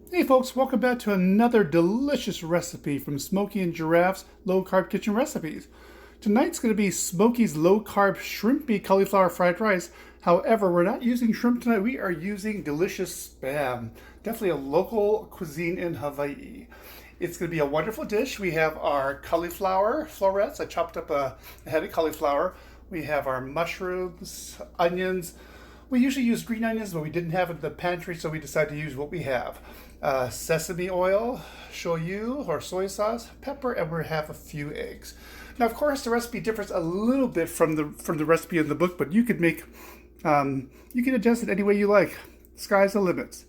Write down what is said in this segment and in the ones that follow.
Hey folks, welcome back to another delicious recipe from Smokey and Giraffe's Low-Carb Kitchen Recipes. Tonight's going to be Smokey's low-carb shrimpy cauliflower fried rice. However, we're not using shrimp tonight, we are using delicious Spam. Definitely a local cuisine in Hawaii. It's going to be a wonderful dish. We have our cauliflower florets. I chopped up a head of cauliflower. We have our mushrooms, onions. We usually use green onions, but we didn't have it in the pantry, so we decided to use what we have. Sesame oil, shoyu or soy sauce, pepper, and we have a few eggs. Now, of course, the recipe differs a little bit from the recipe in the book, but you can adjust it any way you like. Sky's the limit.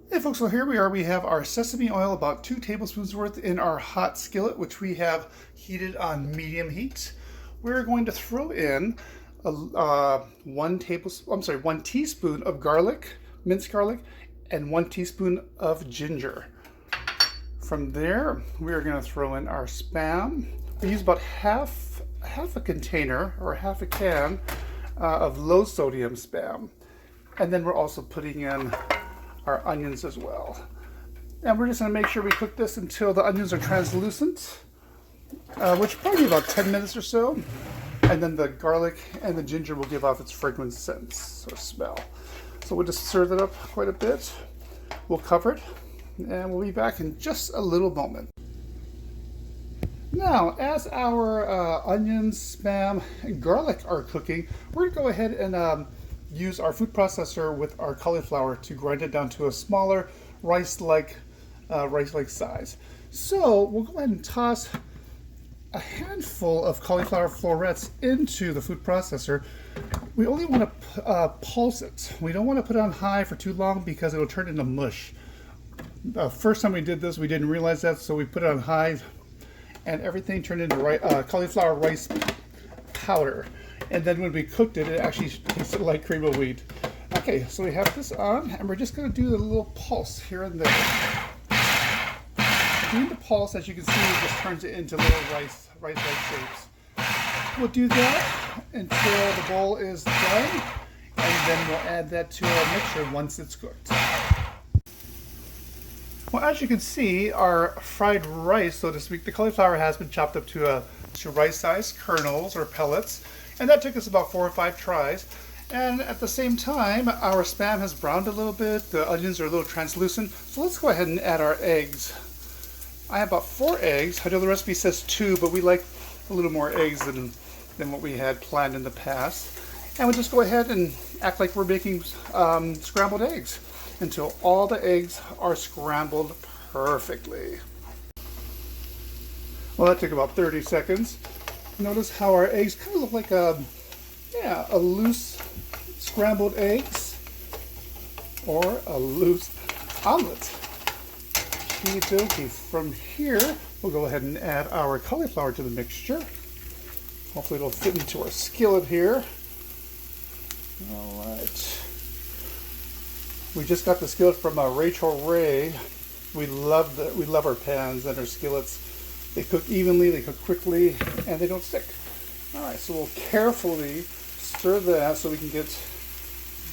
Hey folks, so here we are. We have our sesame oil, about 2 tablespoons worth, in our hot skillet, which we have heated on medium heat. We're going to throw in 1 teaspoon of garlic, minced garlic, and 1 teaspoon of ginger. From there, we are going to throw in our Spam. We use about half a container or half a can of low sodium Spam. And then we're also putting in our onions as well. And we're just going to make sure we cook this until the onions are translucent, which probably be about 10 minutes or so. And then the garlic and the ginger will give off its fragrant scent or smell. So we'll just stir that up quite a bit. We'll cover it, and we'll be back in just a little moment. Now, as our onions, Spam, and garlic are cooking, we're going to go ahead and use our food processor with our cauliflower to grind it down to a smaller rice-like size. So we'll go ahead and toss a handful of cauliflower florets into the food processor. We only want to pulse it. We don't want to put it on high for too long because it'll turn into mush. The first time we did this, we didn't realize that, so we put it on high, and everything turned into cauliflower rice powder. And then when we cooked it, it actually tasted like cream of wheat. Okay, so we have this on, and we're just going to do a little pulse here and there. Doing the pulse, as you can see, it just turns it into little rice-like shapes. We'll do that until the bowl is done, and then we'll add that to our mixture once it's cooked. Well, as you can see, our fried rice, so to speak, the cauliflower has been chopped up to rice-sized kernels or pellets, and that took us about 4 or 5 tries. And at the same time, our Spam has browned a little bit, the onions are a little translucent, so let's go ahead and add our eggs. I have about 4 eggs. I know the recipe says 2, but we like a little more eggs than what we had planned in the past. And we'll just go ahead and act like we're making scrambled eggs until all the eggs are scrambled perfectly. Well, that took about 30 seconds. Notice how our eggs kind of look like a loose scrambled eggs or a loose omelet. From here, we'll go ahead and add our cauliflower to the mixture. Hopefully it'll fit into our skillet here. All right. We just got the skillet from Rachel Ray. We love our pans and our skillets. They cook evenly, they cook quickly, and they don't stick. All right, so we'll carefully stir that so we can get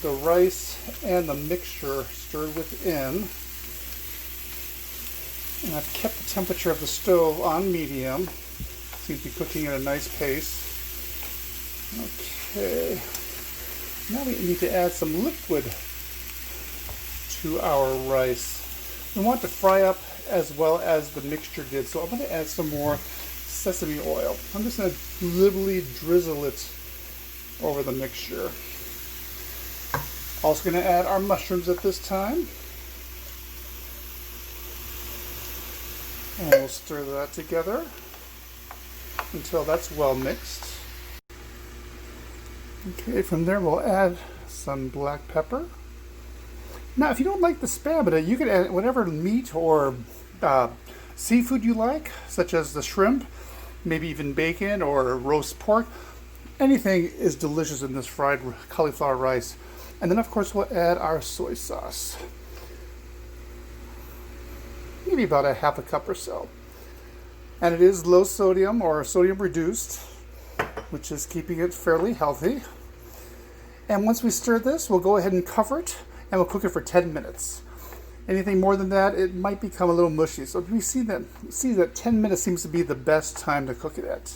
the rice and the mixture stirred within. And I've kept the temperature of the stove on medium. Seems to be cooking at a nice pace. Okay. Now we need to add some liquid to our rice. We want to fry up as well as the mixture did, so I'm going to add some more sesame oil. I'm just going to liberally drizzle it over the mixture. Also going to add our mushrooms at this time. And we'll stir that together until that's well mixed. Okay, from there we'll add some black pepper. Now, if you don't like the Spam in it, you can add whatever meat or seafood you like, such as the shrimp, maybe even bacon or roast pork. Anything is delicious in this fried cauliflower rice. And then, of course, we'll add our soy sauce. Maybe about a half a cup or so. And it is low sodium or sodium reduced, which is keeping it fairly healthy. And once we stir this, we'll go ahead and cover it and we'll cook it for 10 minutes. Anything more than that, it might become a little mushy. So we see that 10 minutes seems to be the best time to cook it at.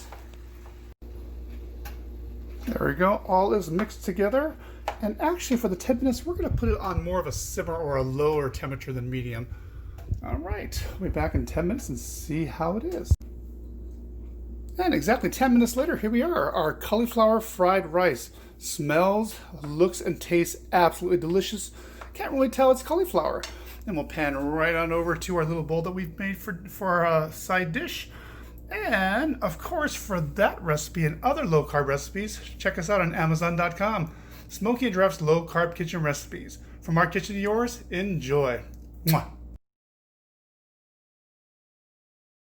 There we go, all is mixed together. And actually for the 10 minutes, we're gonna put it on more of a simmer or a lower temperature than medium. All right, we'll be back in 10 minutes and see how it is. And exactly 10 minutes later, here we are, our cauliflower fried rice. Smells, looks, and tastes absolutely delicious. Can't really tell it's cauliflower. And we'll pan right on over to our little bowl that we've made for our side dish. And of course, for that recipe and other low-carb recipes, check us out on Amazon.com. Smokey and Giraffe's low-carb kitchen recipes. From our kitchen to yours, enjoy. Mwah.